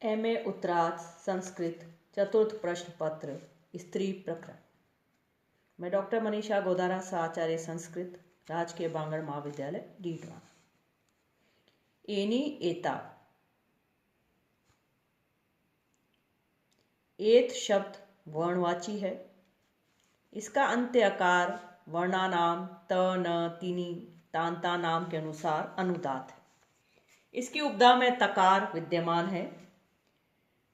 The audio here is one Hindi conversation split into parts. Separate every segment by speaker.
Speaker 1: एमए उत्तरार्ध संस्कृत चतुर्थ प्रश्न पत्र स्त्री प्रकरण। मैं डॉक्टर मनीषा गोदारा आचार्य संस्कृत राजकीय बांगड़ महाविद्यालय डीडवा। एनी एता। एत शब्द वर्णवाची है। इसका अंत्य आकार वर्णानाम त न तिनी तांता नाम के अनुसार अनुदात है। इसकी उपधा में तकार विद्यमान है।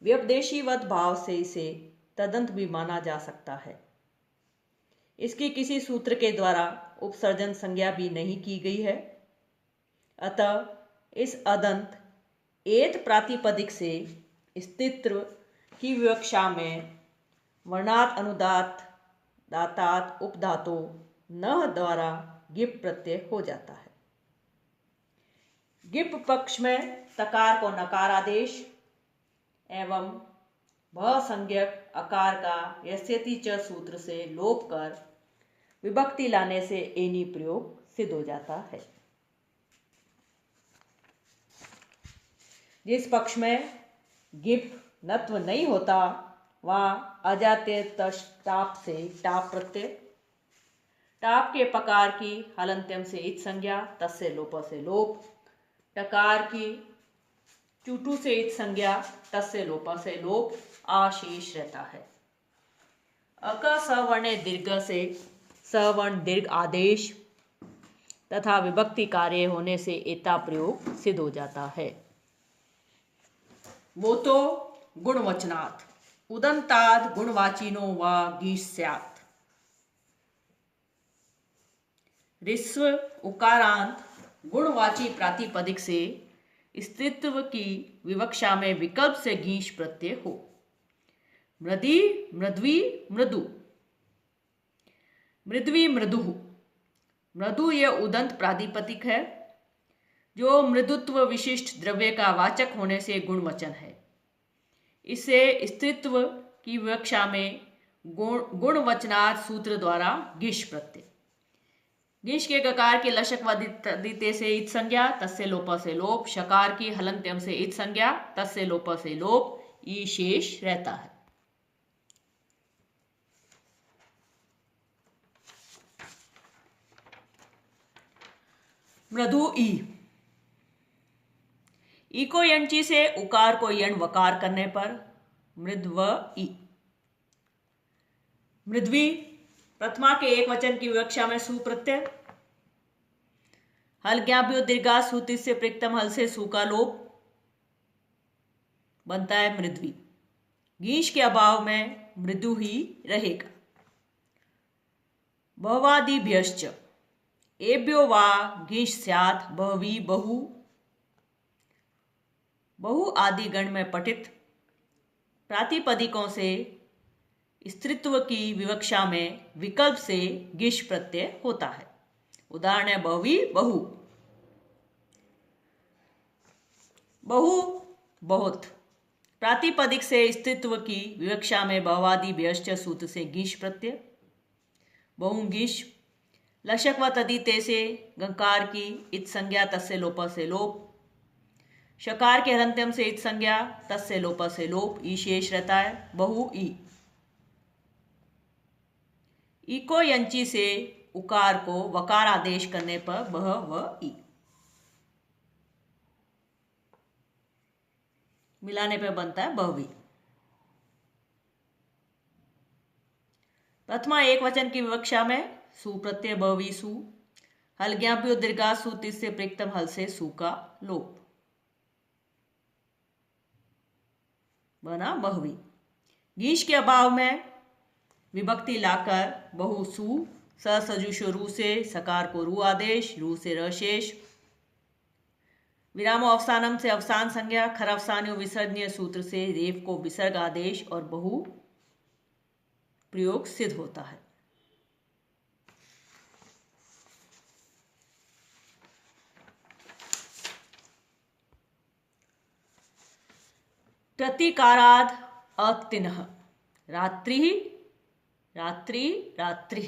Speaker 1: व्यपदेशीवत भाव से इसे तदंत भी माना जा सकता है। इसकी किसी सूत्र के द्वारा उपसर्जन संज्ञा भी नहीं की गई है। अतः इस अदंत एत प्रातिपदिक से स्त्रीत्व की विवक्षा में वर्णात अनुदात दातात उपधातो न द्वारा गिप प्रत्यय हो जाता है। गिप पक्ष में तकार को नकार आदेश एवं भ संज्ञक अकार का यस्यति च सूत्र से लोप कर विभक्ति लाने से एनी प्रयोग सिद्ध हो जाता है। जिस पक्ष में गिप नत्व नहीं होता वह अजाते टाप से टाप प्रत्यय, टाप के पकार की हलंत्यम से इत संज्ञा तस्य लोप से लोप, टकार की चुटू से इत संज्ञा तस्य लोप से लोप आशेष रहता है। अक सवर्णे दीर्घ से सवर्ण दीर्घ आदेश तथा विभक्ति कार्य होने से एता प्रयोग सिद्ध हो जाता है। वो तो गुणवचनात् उदंताद गुणवाचिनो व गीश स्यात्। ऋस्व उकारांत गुणवाची प्रातिपदिक से स्त्रीत्व की विवक्षा में विकल्प से गीश प्रत्यय हो। मृदी मृद्वी मृदु, मृद्वी मृदु। मृदु यह उदंत प्रातिपदिक है जो मृदुत्व विशिष्ट द्रव्य का वाचक होने से गुणवचन है। इसे स्त्रीत्व की विवक्षा में गुणवचनार्थ सूत्र द्वारा गीश प्रत्यय। गीश के गकार के लशक व दिते से इत संज्ञा तस्य लोप से लोप, शकार की हलंत्यम से इत संज्ञा तस्य लोप से लोप, ई शेष रहता है। मृदु ई को यंची से उकार को यण वकार करने पर मृद्व ई। मृद्वी प्रथमा के एक वचन की विवक्षा में सुप्रत्यय, हल ज्ञाभ्यो दीर्घा सूति से प्रिक्तम हल से सु का लोप बनता है मृद्वी। गीश के अभाव में मृदु ही रहेगा। बहुवादिभ्यश्च एभ्यो वा गीश स्यात् बहवी बहु। बहु आदि गण में पठित प्रातिपदिकों से स्त्रीत्व की विवक्षा में विकल्प से गीश प्रत्यय होता है। उदाहरण है बहुवी बहु, बहु बहुत। प्रातिपदिक से स्त्रीत्व की विवक्षा में बहुवादि व्यश्च सूत्र से गीश प्रत्यय, बहु गीश। लशक व तदिते से गंकार की इत संज्ञा तस्य लोप से लोप, शकार के हलंत्यम से इत संज्ञा तस्य लोप से लोप, ई शेष रहता है। बहु ई। इको यंची से उकार को वकार आदेश करने पर बह व ई मिलाने पर बनता है बहुवी। प्रथमा एक वचन की विवक्षा में सुप्रत्यय बहुवी सु, हल ज्ञाभ्यो दीर्घा सूति से प्रिक्तम हल से सु का लोप बना बहुवी। गीश के अभाव में विभक्ति लाकर बहु सु, सजुष रू से सकार को रू आदेश, रू से रशेष, विरामो अवसानम से अवसान संज्ञा, खर अवसान्यो विसर्जनीय सूत्र से रेफ को विसर्ग आदेश और बहु प्रयोग सिद्ध होता है। प्रतिकाराद अतिनः रात्रि रात्रि रात्रि।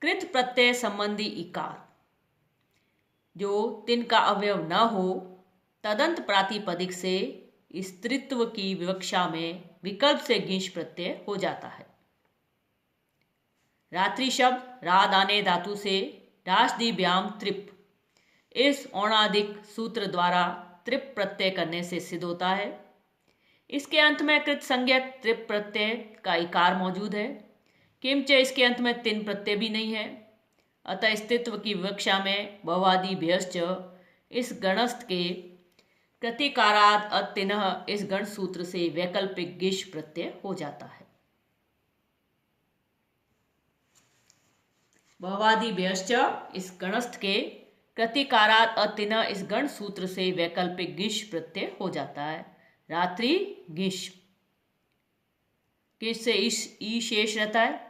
Speaker 1: कृत प्रत्यय संबंधी इकार जो तिन का अवयव न हो तदंत प्रातिपदिक से स्त्रीत्व की विवक्षा में विकल्प से गिश प्रत्यय हो जाता है। रात्रि शब्द रा दाने धातु से राजदीव्याम त्रिप इस औणादिक सूत्र द्वारा त्रिप प्रत्यय करने से सिद्ध होता है। इसके अंत में कृत संज्ञक त्रिप प्रत्यय का इकार मौजूद है, किंच इसके अंत में तिन प्रत्यय भी नहीं है। अतः स्त्रीत्व की विवक्षा में भवादि भ्यश्च इस गणस्थ के प्रतिकाराद अतिनः इस गण सूत्र से वैकल्पिक गिश प्रत्यय हो जाता है। भवादि भ्यश्च इस गणस्थ के प्रतिकाराद अतिनः इस गण सूत्र से वैकल्पिक गिश प्रत्यय हो जाता है। रात्रि गिश, गिश से ई शेष रहता है।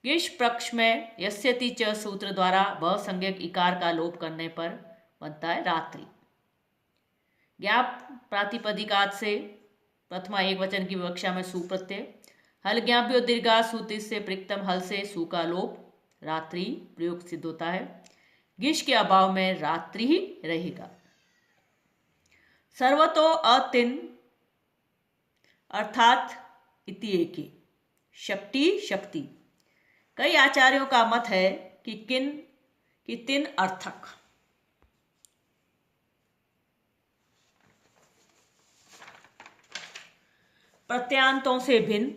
Speaker 1: गिश पक्ष में यस्यति च सूत्र द्वारा भ संज्ञक इकार का लोप करने पर बनता है रात्रि। ज्ञाप प्रातिपदिकात से प्रथमा एक वचन की विवक्षा में सु प्रत्यय, हल ज्ञाप्यो दीर्घा सूत्र से प्रिक्तम हल से सु का लोप रात्रि प्रयोग सिद्ध होता है। गिश के अभाव में रात्रि ही रहेगा। सर्वतो अतिन अर्थात इति एके शक्ति शक्ति। कई आचार्यों का मत है कि तिन अर्थक प्रत्यांतों से भिन्न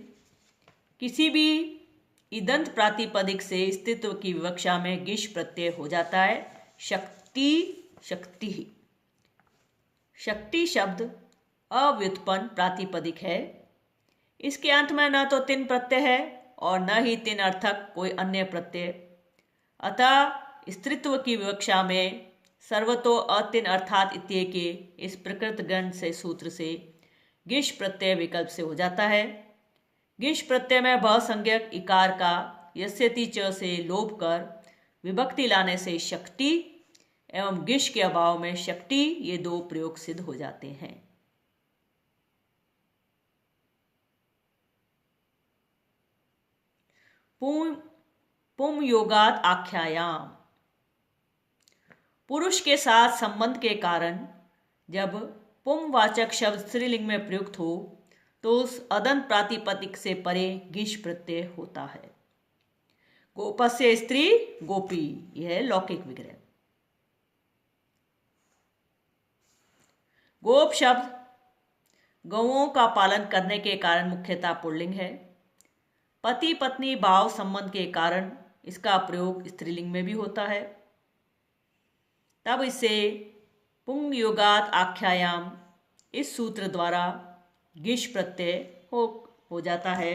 Speaker 1: किसी भी इदंत प्रातिपदिक से स्त्रीत्व की विवक्षा में गिश प्रत्यय हो जाता है। शक्ति शक्ति ही। शक्ति शब्द अव्युत्पन्न प्रातिपदिक है। इसके अंत में न तो तिन प्रत्यय है और न ही तिन अर्थक कोई अन्य प्रत्यय। अतः स्त्रीत्व की विवक्षा में सर्वतो अतिन अर्थात इत्येके इस प्रकृत गण से सूत्र से गिश प्रत्यय विकल्प से हो जाता है। गिश प्रत्यय में भ संज्ञक इकार का यस्यति च से लोप कर विभक्ति लाने से शक्ति एवं गिश के अभाव में शक्ति ये दो प्रयोग सिद्ध हो जाते हैं। पुम योगात आख्यायाम। पुरुष के साथ संबंध के कारण जब पुम वाचक शब्द स्त्रीलिंग में प्रयुक्त हो तो उस अदंत प्रातिपदिक से परे गिश प्रत्यय होता है। गोपस्य स्त्री गोपी, यह लौकिक विग्रह। गोप शब्द गौओं का पालन करने के कारण मुख्यतः पुल्लिंग है। पति पत्नी भाव संबंध के कारण इसका प्रयोग स्त्रीलिंग में भी होता है। तब इसे पुंग योगात आख्यायाम इस सूत्र द्वारा गिश प्रत्यय हो जाता है।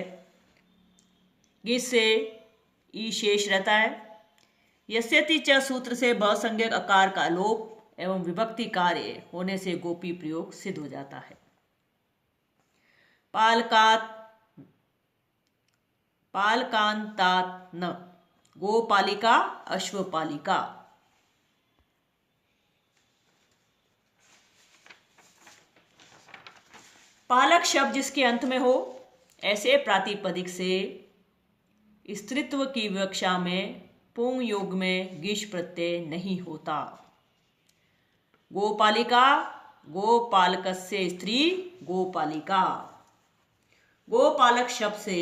Speaker 1: गिश से ई शेष रहता है। यस्यति च सूत्र से भ संज्ञक अकार का लोप एवं विभक्ति कार्य होने से गोपी प्रयोग सिद्ध हो जाता है। पालकांतात न गोपालिका अश्वपालिका। पालक शब्द जिसके अंत में हो ऐसे प्रातिपदिक से स्त्रीत्व की विवक्षा में पुंग योग में गिश प्रत्यय नहीं होता। गोपालिका गोपालकस्य स्त्री गोपालिका। गोपालक शब्द से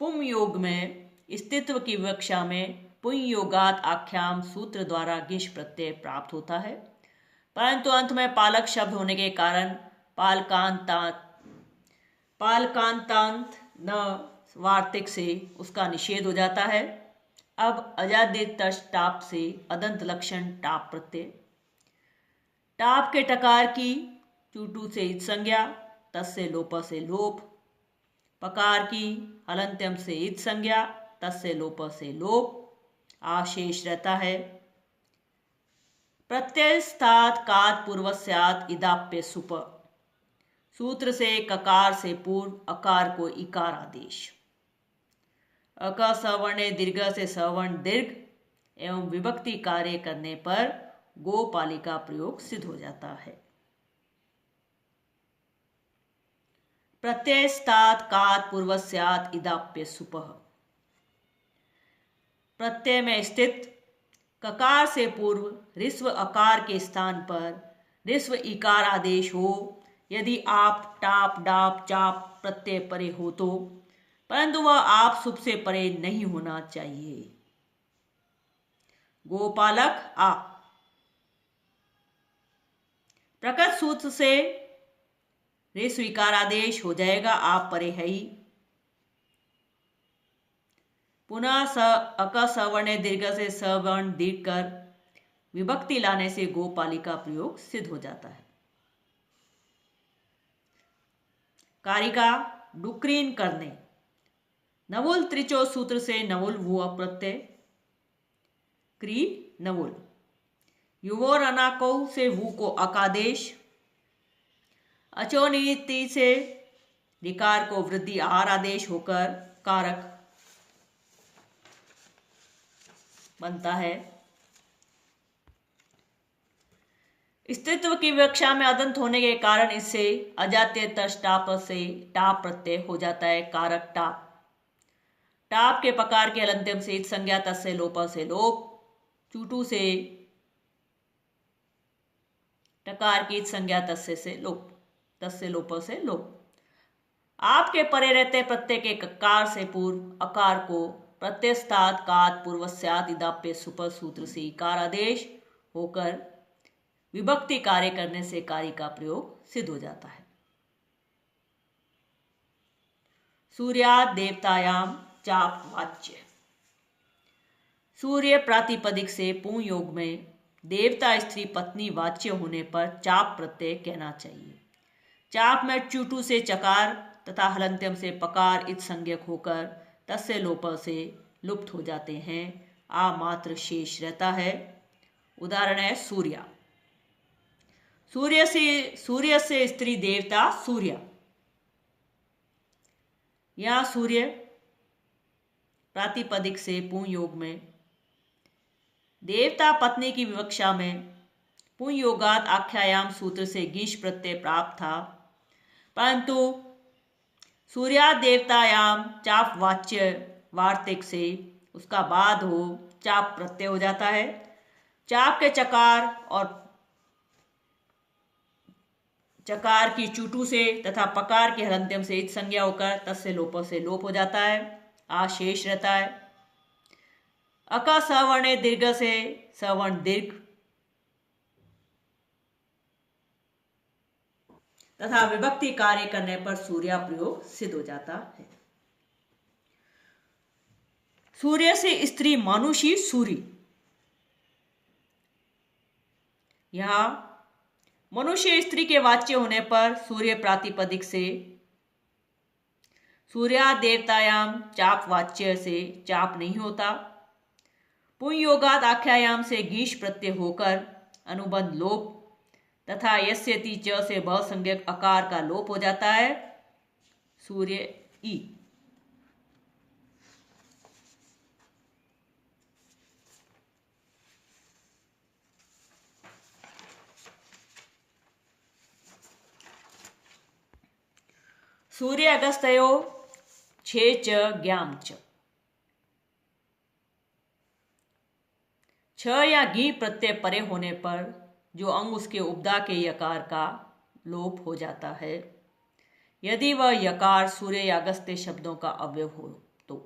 Speaker 1: पुंग योग में स्त्रीत्व की विवक्षा में पुंग योगात आख्याम सूत्र द्वारा गिश प्रत्यय प्राप्त होता है, परंतु अंत में पालक शब्द होने के कारण पालकांतांत न वार्तिक से उसका निषेध हो जाता है। अब अजादित टाप से अदंत लक्षण टाप प्रत्यय। टाप के टकार की चूटू से इत संज्ञा, तस् से लोप से लोप। पकार की हलंत्यम से इत संज्ञा, तस् से लोप से लोप आशेष रहता है। प्रत्यय स्थात कात पूर्वस्यात इदाप्य सुप। सूत्र से ककार से पूर्व अकार को इकार आदेश। अक सवर्ण दीर्घ से सवर्ण दीर्घ एवं विभक्ति कार्य करने पर गोपालिका प्रयोग सिद्ध हो जाता है। प्रत्यय स्तात कात पूर्वस्यात इदाप्य सुपः। प्रत्यय में स्थित ककार से पूर्व ऋस्व अकार के स्थान पर ऋस्व इकार आदेश हो यदि आप टाप डाप चाप प्रत्यय परे हो तो, परंतु वह आप शुभ से परे नहीं होना चाहिए। गोपालक आ, प्रकृत सूत्र से रे स्वीकार आदेश हो जाएगा, आप परे है ही। पुनः स अक सवर्ण दीर्घ से सवर्ण दीर्घ कर विभक्ति लाने से गोपालिका प्रयोग सिद्ध हो जाता है। कारिका डुक्रीन करने, नवुल त्रिचो सूत्र से नवुल भुआ प्रत्यय क्री नवुल, युवोर अनाको से वु को अकादेश, अचोनिति से विकार को वृद्धि आहार आदेश होकर कारक बनता है। स्त्रीत्व की विवक्षा में अदंत होने के कारण इससे अजात्य तश टाप से टाप प्रत्यय हो जाता है, कारक टाप। टाप के पकार के अलंत्यम से इत संज्ञा तस् से लोप से लोप, चूटू से टकार की इत संज्ञा तस्य से लोप, तस्य लोप से लोप। आपके परे रहते प्रत्यय के ककार से पूर्व अकार को प्रत्यस्तात् कात पूर्वस्यात् इदाप्य सुपर सूत्र से इकार आदेश होकर विभक्ति कार्य करने से कार्य का प्रयोग सिद्ध हो जाता है। सूर्यात् देवतायाम चाप वाच्य, सूर्य प्रातिपदिक से पुं योग में देवता स्त्री पत्नी वाच्य होने पर चाप प्रत्यय कहना चाहिए। चाप में चूटू से चकार तथा हलंत्यम से पकार इत संज्ञक होकर तस्य लोप से लुप्त हो जाते हैं, आ मात्र शेष रहता है। उदाहरण है सूर्या, सूर्य से स्त्री देवता सूर्या। यहां सूर्य प्रातिपदिक से पुं योग में देवता पत्नी की विवक्षा में पुं योगात आख्यायाम सूत्र से गीश प्रत्यय प्राप्त था, परंतु सूर्या देवतायाम चाप वाच्य वार्तिक से उसका बाद हो चाप प्रत्यय हो जाता है। चाप के चकार और चकार की चूटू से तथा पकार के हलंत्यम से इत संज्ञा होकर तस्य लोप से लोप हो जाता है, आ शेष रहता है। अका सवर्ण दीर्घ से सवर्ण दीर्घ तथा विभक्ति कार्य करने पर सूर्या प्रयोग सिद्ध हो जाता है। सूर्य से स्त्री मानुषी सूरी, यहां मनुष्य स्त्री के वाच्य होने पर सूर्य प्रातिपदिक से सूर्या देवतायाम चाप वाच्य से चाप नहीं होता। पुं योगात आख्यायाम से गीश प्रत्यय होकर अनुबंध लोप तथा यस्यति च से ब संज्ञक अकार का लोप हो जाता है, सूर्य ई। सूर्य अगस्तयो छे च ज्ञाम च, छ या घी प्रत्यय परे होने पर जो अंग उसके उपदा के यकार का लोप हो जाता है, यदि वह यकार सूर्य या अगस्त्य शब्दों का अवयव हो तो।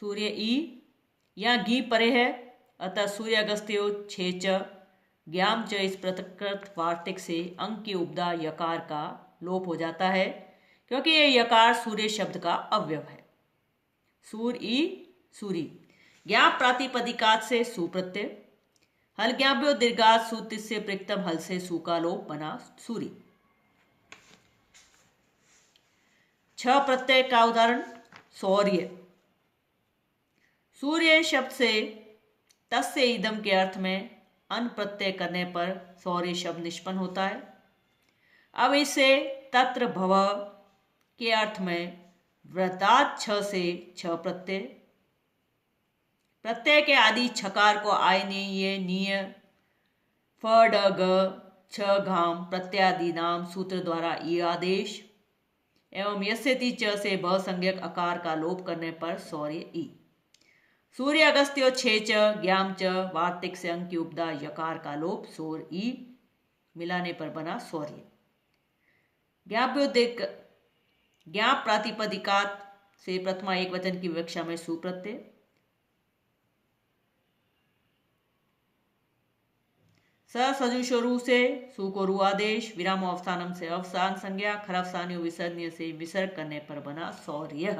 Speaker 1: सूर्य ई या घी परे है, अतः सूर्य अगस्त्यो छे च ज्ञाम च इस प्रकृत वार्तिक से अंग के उपदा यकार का लोप हो जाता है, क्योंकि यह यकार सूर्य शब्द का अवयव है। सूर ई सूरी, ज्ञाप प्रातिपदिकात से सुप्रत्यय, हल ज्ञाप्यो दीर्घात सूत्र से प्रकृतम हल से सु का लोप बना सूरी। छ प्रत्यय का उदाहरण सौर्य, सूर्य शब्द से तस्य इदम के अर्थ में अन प्रत्यय करने पर सौर्य शब्द निष्पन्न होता है। अब इसे तत्र भव के अर्थ में व्रतात् छ से छ प्रत्यय, प्रत्यय के आदि छकार को आय नीय नीय फ ड ग छ घाम प्रत्यादि नाम सूत्र द्वारा ये आदेश एवं यस्यति च से भ संज्ञक अकार का लोप करने पर सौर्य ई। सूर्य अगस्त्यो छे च ज्ञाम च वार्तिक से अंक की उपदा यकार का लोप सोर ई मिलाने पर बना सौर्य। ज्ञाप्योदिक ज्ञाप प्रातिपदिकात से प्रथमा एक वचन की विवक्षा में सुप्रत्यय। स सजुषरु से सु को रु आदेश, विराम अवसानम से अवसान संज्ञा, खरवसान्यो विसर्जनीय से विसर्ग करने पर बना सौर्य।